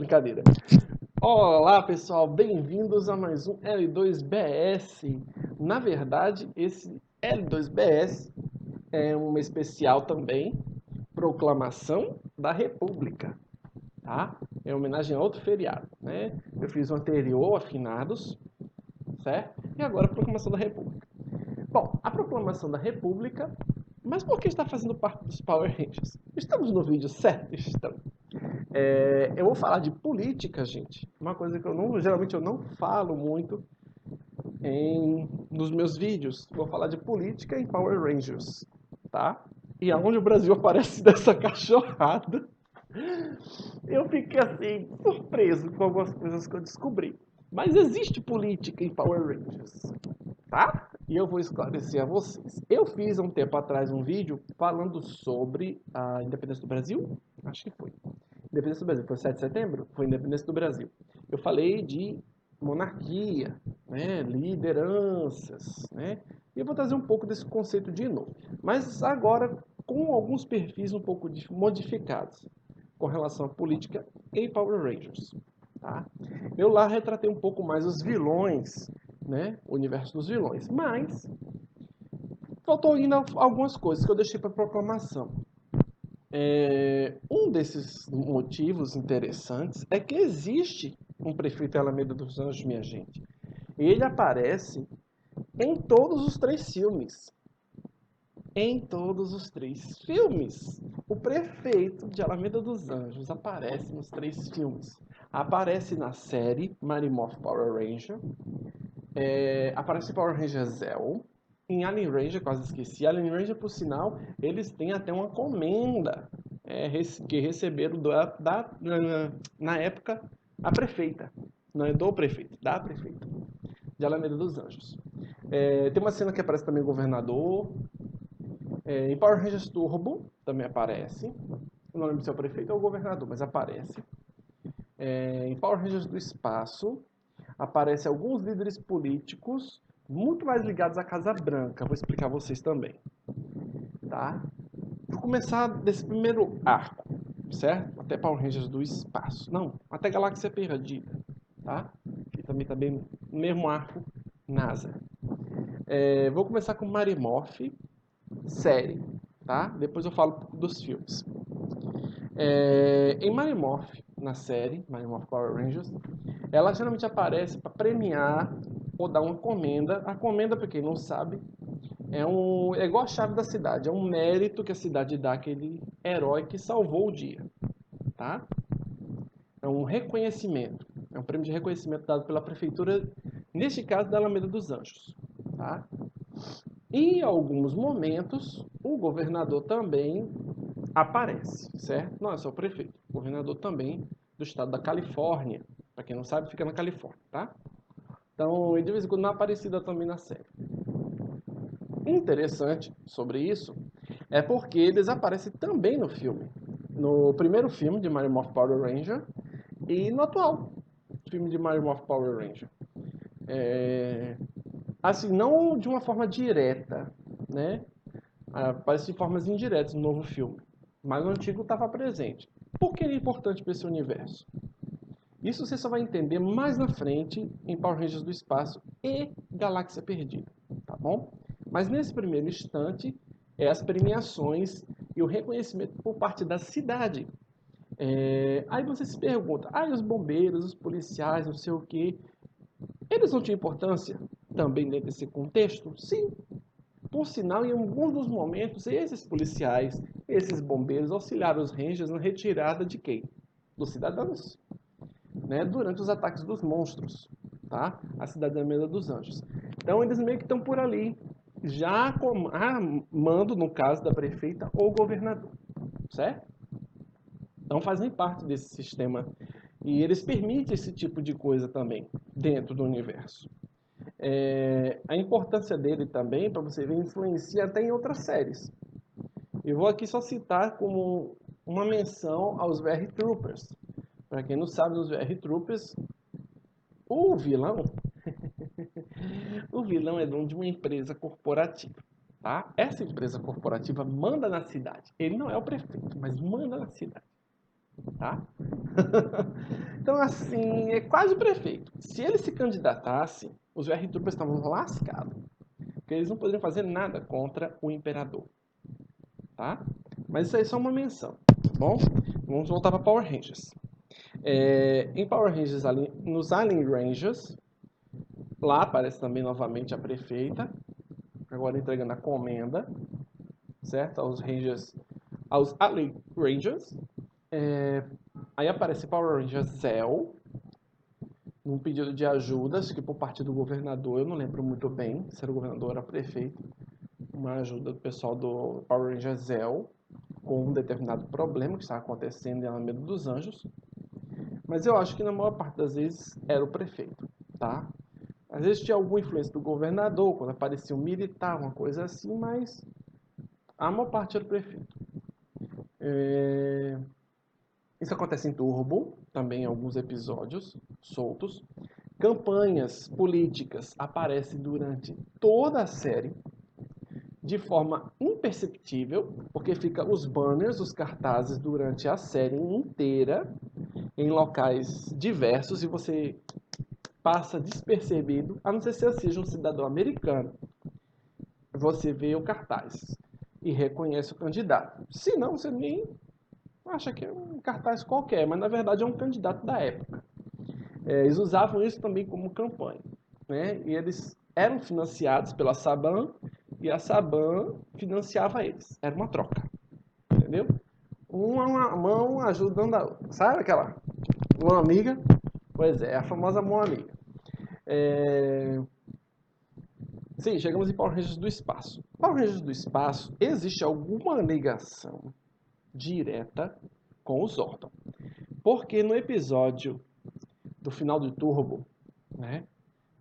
brincadeira. Olá, pessoal, bem-vindos a mais um L2BS. Na verdade, esse L2BS é um especial também, Proclamação da República, tá? É homenagem a outro feriado, né? Eu fiz o anterior, a Finados, certo? E agora a Proclamação da República. Bom, a Proclamação da República, mas por que está fazendo parte dos Power Rangers? Estamos no vídeo certo? Estamos. Eu vou falar de política, gente. Uma coisa que geralmente eu não falo muito nos meus vídeos. Vou falar de política em Power Rangers, tá? E aonde o Brasil aparece dessa cachorrada, eu fiquei assim, surpreso com algumas coisas que eu descobri. Mas existe política em Power Rangers, tá? E eu vou esclarecer a vocês. Eu fiz há um tempo atrás um vídeo falando sobre a independência do Brasil. Acho que foi. Independência do Brasil. Foi 7 de setembro? Foi Independência do Brasil. Eu falei de monarquia, né? Lideranças, né? E eu vou trazer um pouco desse conceito de novo. Mas agora com alguns perfis um pouco modificados com relação à política em Power Rangers. Tá? Eu lá retratei um pouco mais os vilões, né? O universo dos vilões. Mas faltou ainda algumas coisas que eu deixei para proclamação. Um desses motivos interessantes é que existe um prefeito em Alameda dos Anjos, minha gente. Ele aparece em todos os 3 filmes. Em todos os 3 filmes. O prefeito de Alameda dos Anjos aparece nos 3 filmes. Aparece na série Mighty Morphin Power Ranger. Aparece em Power Ranger Zell. Em Alien Ranger, quase esqueci. Alien Ranger, por sinal, eles têm até uma comenda que receberam na época a prefeita. Não é do prefeito, da prefeita de Alameda dos Anjos. Tem uma cena que aparece também o governador. Em Power Rangers Turbo também aparece. Eu não lembro se é o prefeito ou o governador, mas aparece. Em Power Rangers do Espaço aparecem alguns líderes políticos muito mais ligados à Casa Branca. Vou explicar a vocês também. Tá? Vou começar desse primeiro arco, certo? Até Power Rangers do Espaço. Não, até Galáxia Perdida, tá? Que também está bem no mesmo arco NASA. Vou começar com Mighty Morphin, série, tá? Depois eu falo um pouco dos filmes. Em Mighty Morphin, na série, Mighty Morphin Power Rangers, ela geralmente aparece para premiar ou dar uma comenda. A comenda, para quem não sabe, é igual a chave da cidade. É um mérito que a cidade dá àquele herói que salvou o dia. Tá? É um reconhecimento. É um prêmio de reconhecimento dado pela prefeitura, neste caso da Alameda dos Anjos. Tá? Em alguns momentos, o governador também aparece, certo? Não é só o prefeito. O governador também do estado da Califórnia. Para quem não sabe, fica na Califórnia, tá? Então, de vez em quando, dá uma aparecida também na série. Interessante sobre isso é porque eles aparecem também no filme. No primeiro filme de Mighty Morphin Power Ranger e no atual filme de Mighty Morphin Power Ranger. Assim, não de uma forma direta, né? Aparece de formas indiretas no novo filme. Mas no antigo estava presente. Por que ele é importante para esse universo? Isso você só vai entender mais na frente em Power Rangers do Espaço e Galáxia Perdida, tá bom? Mas nesse primeiro instante, as premiações e o reconhecimento por parte da cidade. Aí você se pergunta, os bombeiros, os policiais, não sei o quê, eles não tinham importância também dentro desse contexto? Sim. Por sinal, em alguns dos momentos, esses policiais, esses bombeiros auxiliaram os Rangers na retirada de quem? Dos cidadãos. Né, durante os ataques dos monstros, tá? A cidade da Alameda dos Anjos. Então eles meio que estão por ali, já mando no caso da prefeita ou governador, certo? Então fazem parte desse sistema e eles permitem esse tipo de coisa também dentro do universo. A importância dele também, para você ver, influencia até em outras séries. Eu vou aqui só citar como uma menção aos VR Troopers. Para quem não sabe, os VR Troopers, o vilão é dono de uma empresa corporativa, tá? Essa empresa corporativa manda na cidade. Ele não é o prefeito, mas manda na cidade. tá? Então, assim, é quase o prefeito. Se ele se candidatasse, os VR Troopers estavam lascados. Porque eles não poderiam fazer nada contra o imperador, tá? Mas isso aí é só uma menção, tá bom? Vamos voltar para Power Rangers. Em Power Rangers, nos Alien Rangers, lá aparece também novamente a prefeita, agora entregando a comenda, certo? Aos Alien Rangers. Aí aparece Power Ranger Zell, num pedido de ajuda, acho que por parte do governador, eu não lembro muito bem se era o governador ou era o prefeito, uma ajuda do pessoal do Power Ranger Zell com um determinado problema que estava acontecendo em Alameda dos Anjos. Mas eu acho que na maior parte das vezes era o prefeito, tá? Às vezes tinha alguma influência do governador, quando aparecia um militar, uma coisa assim, mas a maior parte era o prefeito. Isso acontece em Turbo, também em alguns episódios soltos. Campanhas políticas aparecem durante toda a série, de forma imperceptível, porque fica os banners, os cartazes durante a série inteira, em locais diversos, e você passa despercebido, a não ser se você seja um cidadão americano. Você vê o cartaz e reconhece o candidato. Se não, você nem acha que é um cartaz qualquer, mas na verdade é um candidato da época. Eles usavam isso também como campanha, né? E eles eram financiados pela Saban e a Saban financiava eles. Era uma troca, entendeu? Uma mão ajudando a outra. Sabe aquela mão amiga? Pois é, a famosa mão amiga. Sim, chegamos em Power Rangers do Espaço. Power Rangers do Espaço, existe alguma ligação direta com o Zordon. Porque no episódio do final do Turbo, né,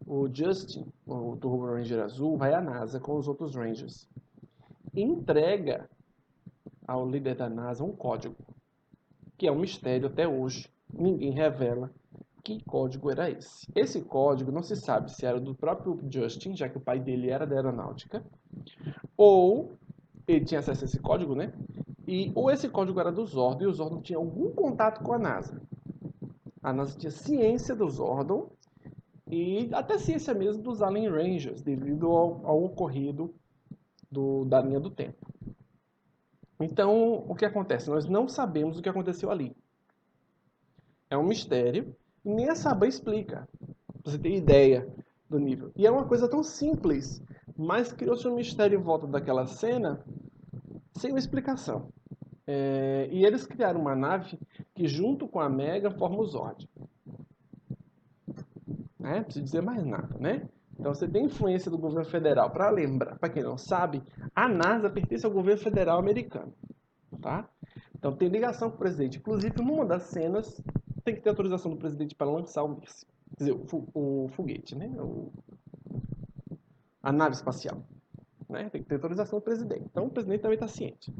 o Justin, o Turbo Ranger Azul, vai à NASA com os outros Rangers e entrega ao líder da NASA um código, que é um mistério até hoje. Ninguém revela que código era esse. Esse código não se sabe se era do próprio Justin, já que o pai dele era da aeronáutica, ou ele tinha acesso a esse código, né? Ou esse código era do Zordon e o Zordon tinha algum contato com a NASA. A NASA tinha ciência do Zordon e até ciência mesmo dos Alien Rangers, devido ao ocorrido da linha do tempo. Então, o que acontece? Nós não sabemos o que aconteceu ali. É um mistério e nem a Saban explica, pra você ter ideia do nível. E é uma coisa tão simples, mas criou-se um mistério em volta daquela cena sem uma explicação. E eles criaram uma nave que, junto com a Mega, forma o Zord. Não preciso dizer mais nada, né? Então você tem influência do governo federal. Para lembrar, para quem não sabe, a NASA pertence ao governo federal americano, tá? Então tem ligação com o presidente. Inclusive, numa das cenas, tem que ter autorização do presidente para lançar o míssil. Quer dizer, o foguete, né? A nave espacial. Né? Tem que ter autorização do presidente. Então o presidente também está ciente.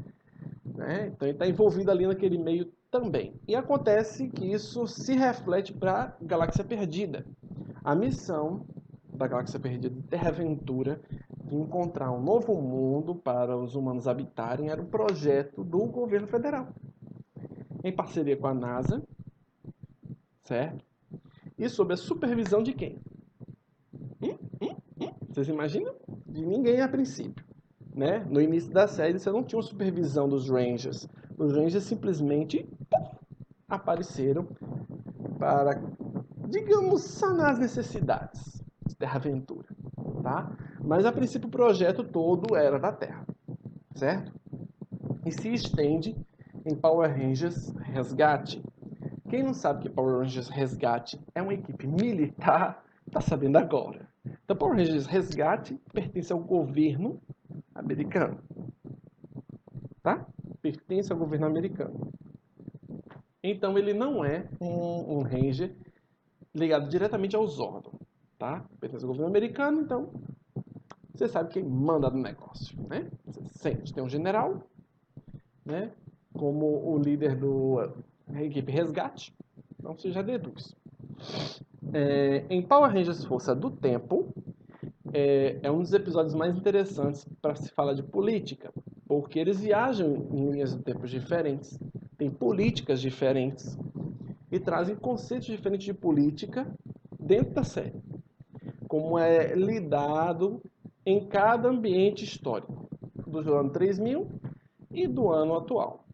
Né? Então ele está envolvido ali naquele meio também. E acontece que isso se reflete para a Galáxia Perdida. A missão da Galáxia Perdida de Terra Aventura de encontrar um novo mundo para os humanos habitarem era um projeto do governo federal, em parceria com a NASA, certo? E sob a supervisão de quem? Vocês imaginam? De ninguém a princípio. Né? No início da série você não tinha uma supervisão dos Rangers. Os Rangers simplesmente apareceram para, digamos, sanar as necessidades de Terra Aventura, tá? Mas a princípio o projeto todo era da Terra, certo? E se estende em Power Rangers Resgate. Quem não sabe que Power Rangers Resgate é uma equipe militar, tá sabendo agora. Então Power Rangers Resgate pertence ao governo americano, tá? Pertence ao governo americano. Então ele não é um Ranger ligado diretamente ao Zordon, tá? Pertence ao governo americano, então você sabe quem manda no negócio, né? Você sente, tem um general, né? Como o líder da equipe Resgate, então você já deduz. Em Power Rangers Força do Tempo, é um dos episódios mais interessantes para se falar de política, porque eles viajam em linhas de tempos diferentes, têm políticas diferentes e trazem conceitos diferentes de política dentro da série. Como é lidado em cada ambiente histórico, do ano 3000 e do ano atual,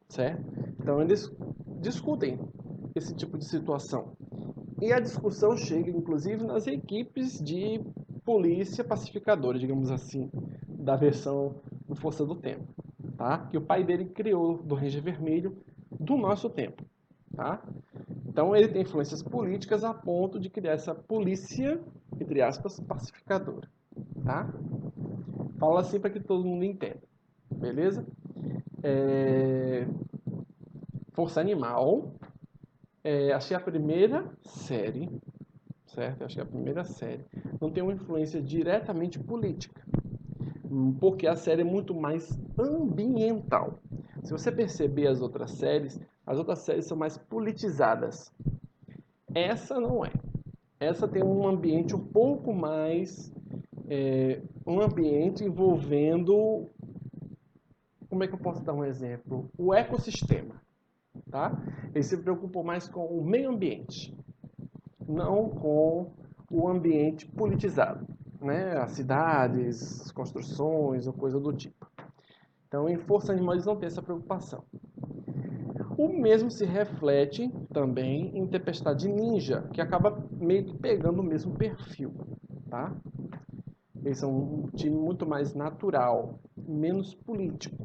certo? Então eles discutem esse tipo de situação. E a discussão chega, inclusive, nas equipes de polícia pacificadora, digamos assim, da versão do Força do Tempo, tá? Que o pai dele criou do Ranger Vermelho do nosso tempo, tá? Então ele tem influências políticas a ponto de criar essa polícia, entre aspas, pacificadora, tá? Fala assim para que todo mundo entenda, beleza? Força Animal, achei a primeira série, certo? Achei a primeira série. Não tem uma influência diretamente política, porque a série é muito mais ambiental. Se você perceber as outras séries são mais politizadas. Essa não é. Essa tem um ambiente um pouco mais... um ambiente envolvendo... Como é que eu posso dar um exemplo? O ecossistema, tá? Ele se preocupou mais com o meio ambiente, não com o ambiente politizado, né? As cidades, as construções ou coisa do tipo. Então, em Força Animal eles não têm essa preocupação. O mesmo se reflete também em Tempestade Ninja, que acaba meio que pegando o mesmo perfil, tá? Eles são um time muito mais natural, menos político,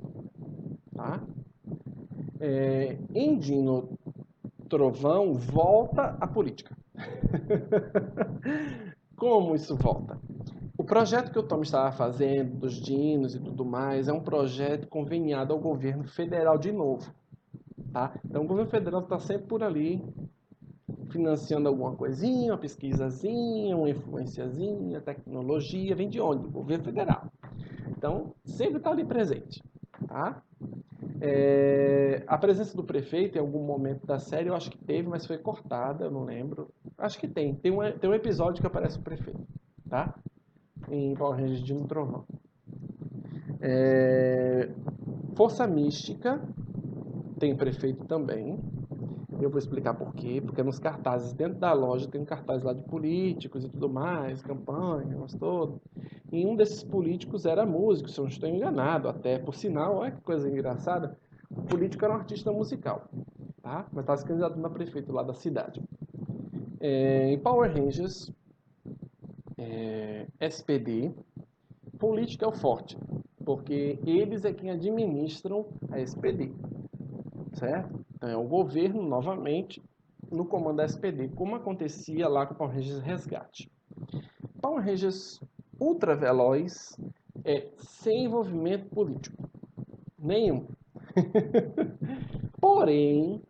tá? Em Dino Trovão volta a política. Como isso volta? O projeto que o Tom estava fazendo, dos dinos e tudo mais, é um projeto conveniado ao governo federal de novo. Tá? Então o governo federal está sempre por ali, financiando alguma coisinha, uma pesquisazinha, uma influenciazinha, tecnologia, vem de onde? Do governo federal. Então sempre está ali presente. Tá? A presença do prefeito em algum momento da série eu acho que teve, mas foi cortada, eu não lembro. Acho que tem. Tem um episódio que aparece o prefeito. Tá? Em Power Rangers de um Trovão. Força Mística tem prefeito também. Eu vou explicar por quê. Porque nos cartazes dentro da loja tem um cartaz lá de políticos e tudo mais, campanha, mas todo. E um desses políticos era músico, se eu não estou enganado, até por sinal, olha que coisa engraçada. O político era um artista musical, tá? Mas estava se candidatando a prefeito lá da cidade. Em Power Rangers, SPD, política é o forte, porque eles é quem administram a SPD, certo? Então é o governo, novamente, no comando da SPD, como acontecia lá com o Power Rangers Resgate. Power Rangers Ultra Veloz é sem envolvimento político. Nenhum. Porém,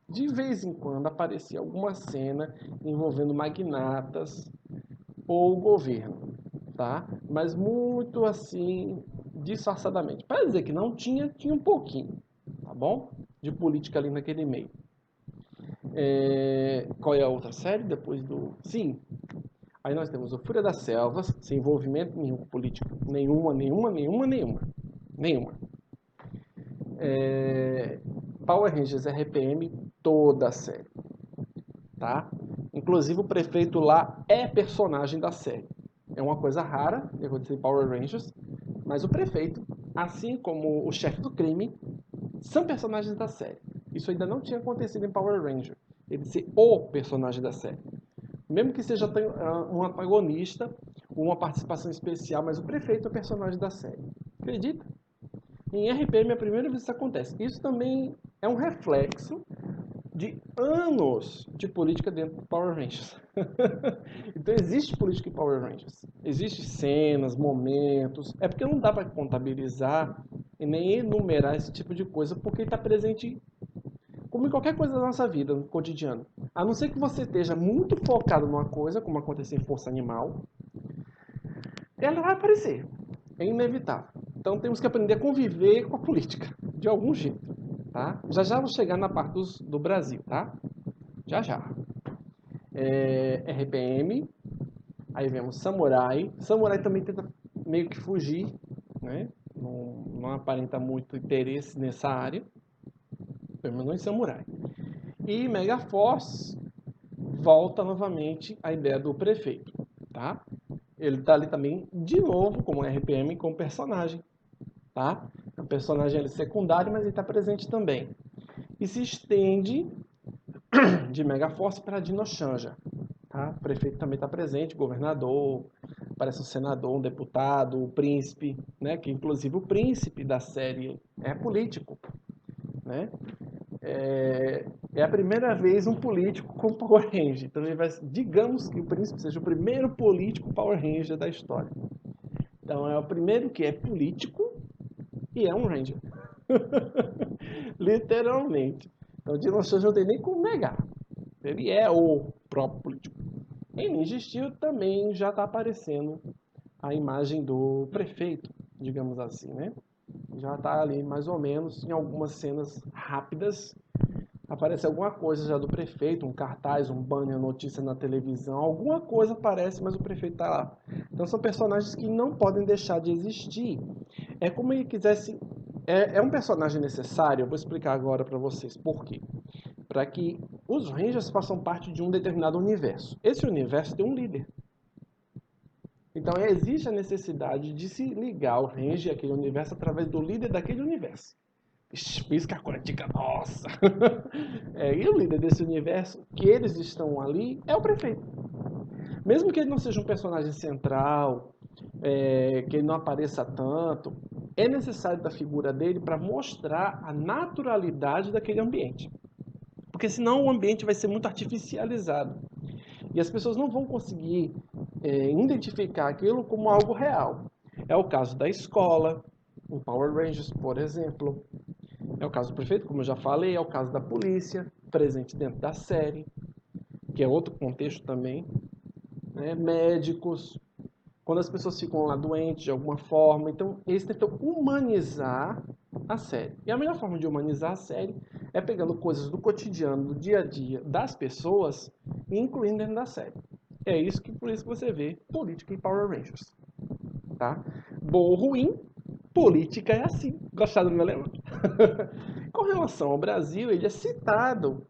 de vez em quando aparecia alguma cena envolvendo magnatas ou o governo, tá? Mas muito assim, disfarçadamente. Para dizer que não tinha, tinha um pouquinho, tá bom? De política ali naquele meio. Qual é a outra série depois do... Sim, aí nós temos o Fúria das Selvas, sem envolvimento nenhum político. Nenhuma. Power Rangers RPM, toda a série, tá? Inclusive o prefeito lá é personagem da série. É uma coisa rara de acontecer em Power Rangers, mas o prefeito, assim como o chefe do crime, são personagens da série. Isso ainda não tinha acontecido em Power Ranger. Ele ser o personagem da série. Mesmo que seja um antagonista, uma participação especial, mas o prefeito é o personagem da série. Acredita? Em RPM é a primeira vez que isso acontece. Isso também é um reflexo de anos de política dentro do Power Rangers. Então existe política em Power Rangers. Existem cenas, momentos. É porque não dá para contabilizar e nem enumerar esse tipo de coisa, porque está presente como em qualquer coisa da nossa vida, no cotidiano. A não ser que você esteja muito focado numa coisa, como aconteceu em Força Animal, ela vai aparecer. É inevitável. Então temos que aprender a conviver com a política, de algum jeito. Tá? Já já vou chegar na parte do Brasil, tá? Já já. RPM, aí vemos Samurai. Samurai também tenta meio que fugir, né? Não aparenta muito interesse nessa área. Superman e Samurai. E Megaforce volta novamente à ideia do prefeito, tá? Ele está ali também, de novo, como RPM, como personagem, tá? É um personagem ali secundário, mas ele está presente também. E se estende de Megaforce para Dinoshanja, tá? O prefeito também está presente, governador, parece um senador, um deputado, o príncipe, né? Que inclusive o príncipe da série é político, né? É a primeira vez um político com Power Ranger. Então, digamos que o príncipe seja o primeiro político Power Ranger da história. Então, é o primeiro que é político e é um Ranger. Literalmente. Então, o Dinosaur não tem nem como negar. Ele é o próprio político. Em Ninja Steel também já está aparecendo a imagem do prefeito, digamos assim, né? Já está ali mais ou menos em algumas cenas rápidas. Aparece alguma coisa já do prefeito, um cartaz, um banner, notícia na televisão, alguma coisa aparece, mas o prefeito está lá. Então são personagens que não podem deixar de existir. É como ele quisesse. É um personagem necessário, eu vou explicar agora para vocês por quê. Para que os Rangers façam parte de um determinado universo. Esse universo tem um líder. Então existe a necessidade de se ligar ao Ranger, aquele universo, através do líder daquele universo. Física quântica, nossa! E o líder desse universo, que eles estão ali, é o prefeito. Mesmo que ele não seja um personagem central, que ele não apareça tanto, é necessário da figura dele para mostrar a naturalidade daquele ambiente. Porque senão o ambiente vai ser muito artificializado. E as pessoas não vão conseguir identificar aquilo como algo real. É o caso da escola, em Power Rangers, por exemplo. É o caso do prefeito, como eu já falei, é o caso da polícia, presente dentro da série, que é outro contexto também. Né? Médicos, quando as pessoas ficam lá doentes de alguma forma. Então, eles tentam humanizar a série. E a melhor forma de humanizar a série é pegando coisas do cotidiano, do dia a dia das pessoas e incluindo dentro da série. É isso que, por isso que você vê política em Power Rangers. Tá? Bom ou ruim, política é assim. Gostaram do meu lema? Com relação ao Brasil, ele é citado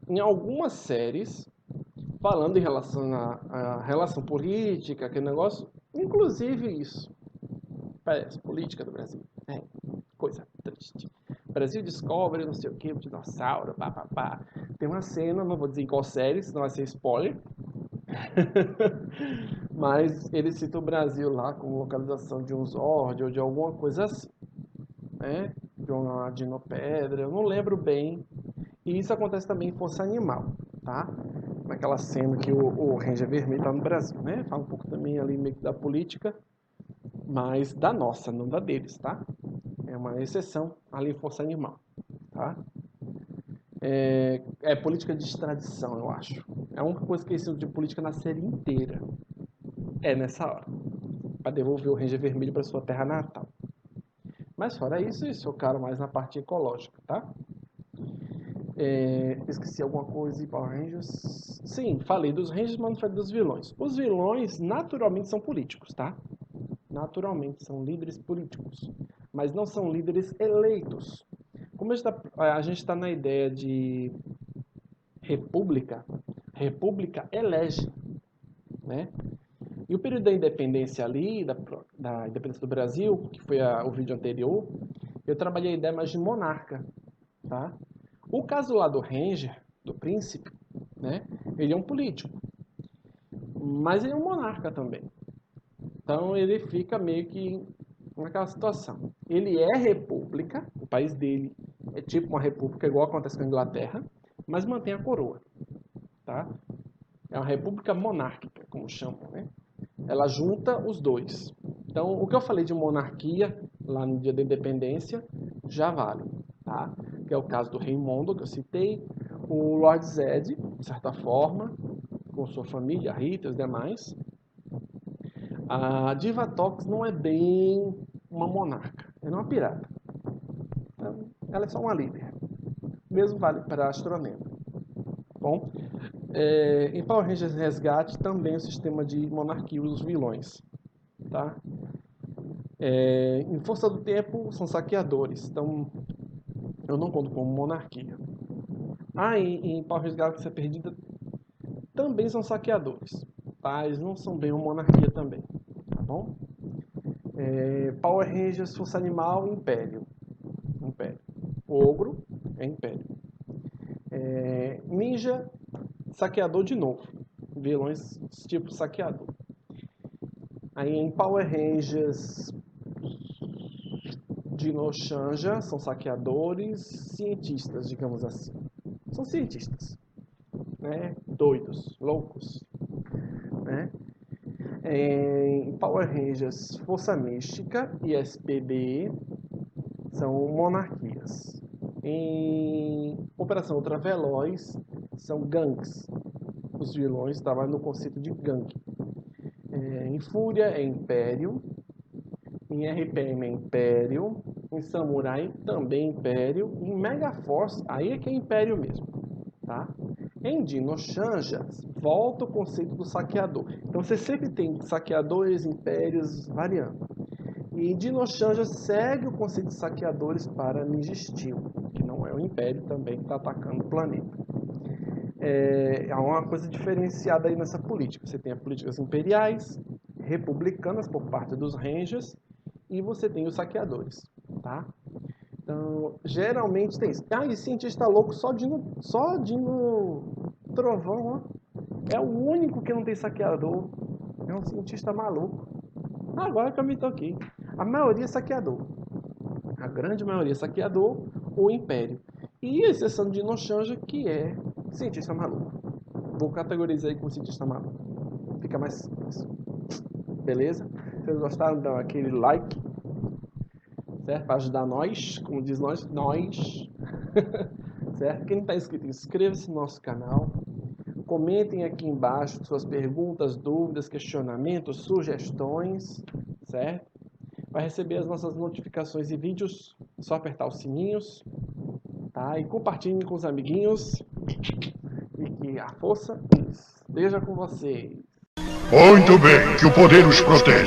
em algumas séries, falando em relação à relação política, aquele negócio, inclusive isso. Parece, política do Brasil. Coisa triste. Brasil descobre não sei o que, o dinossauro, pá. Tem uma cena, não vou dizer em qual série, senão vai ser spoiler. Mas ele cita o Brasil lá como localização de um Zord ou de alguma coisa assim. Né? De uma dinopedra, eu não lembro bem. E isso acontece também em Força Animal, tá? Naquela cena que o Ranger Vermelho tá no Brasil, né? Fala um pouco também ali meio que da política, mas da nossa, não da deles, tá? É uma exceção ali em Força Animal, tá? É política de extradição, eu acho. É a única coisa que eles ensinam de política na série inteira. É nessa hora. Para devolver o Ranger Vermelho para sua terra natal. Mas fora isso, eles focaram mais na parte ecológica, tá? Esqueci alguma coisa em Power Rangers? Sim, falei dos Rangers, mas não falei dos vilões. Os vilões naturalmente são políticos, tá? Naturalmente são líderes políticos, mas não são líderes eleitos. Como a gente está na ideia de república, república elege, né? E o período da independência ali, da independência do Brasil, que foi o vídeo anterior, eu trabalhei a ideia mais de monarca, tá? O caso lá do Ranger, do príncipe, né? Ele é um político, mas ele é um monarca também. Então ele fica meio que naquela situação. Ele é república, o país dele é tipo uma república, igual acontece com a Inglaterra, mas mantém a coroa, tá? É uma república monárquica, como chamam, né? Ela junta os dois. Então, o que eu falei de monarquia lá no dia da independência já vale, tá? Que é o caso do Rei Mondo, que eu citei, o Lord Zed, de certa forma, com sua família, a Rita e os demais. A Diva Tox não é bem uma monarca, ela é uma pirata. Então, ela é só uma líder. Mesmo vale para a Astronema. Bom, em Power Rangers Resgate também o sistema de monarquia os vilões. Tá? Em Força do Tempo são saqueadores. Então, Eu não conto como monarquia. Em Power Rangers Galáxia Perdida também são saqueadores, tá? Eles não são bem uma monarquia também, tá bom? Power Rangers Força Animal, Império. Império. Ogro é Império. Ninja, saqueador de novo. Vilões tipo saqueador. Aí em Power Rangers Dino Shanja são saqueadores, cientistas, digamos assim. São cientistas, né? Doidos, loucos, né? Em Power Rangers Força Mística e SPD são monarquias. Em Operação Ultraveloz são gangues. Os vilões trabalham no conceito de gangue. Em Fúria é Império. Em RPM é Império. Em Samurai também Império. Em Megaforce, aí é que é Império mesmo. Tá? Em Dino Shanja, volta o conceito do saqueador. Então você sempre tem saqueadores, impérios variando. E Dino Shanja segue o conceito de saqueadores para Ninja Steel, que não é o Império também que está atacando o planeta. Há uma coisa diferenciada aí nessa política. Você tem as políticas imperiais, republicanas por parte dos Rangers, e você tem os saqueadores, tá? Então, geralmente tem isso. E cientista louco só Dino Trovão, ó. É o único que não tem saqueador. É um cientista maluco. Agora que eu me toquei. A maioria é saqueador. A grande maioria é saqueador ou império. E a exceção de Dino Shanja, que é cientista maluco. Vou categorizar aí como cientista maluco. Fica mais simples. Beleza? Se vocês gostaram, dá aquele like. Certo? Para ajudar nós, como diz nós. Certo? Quem não está inscrito, inscreva-se no nosso canal. Comentem aqui embaixo suas perguntas, dúvidas, questionamentos, sugestões, certo? Para receber as nossas notificações e vídeos, é só apertar os sininhos, tá? E compartilhem com os amiguinhos. E que a força esteja com vocês. Muito bem, que o poder os proteja.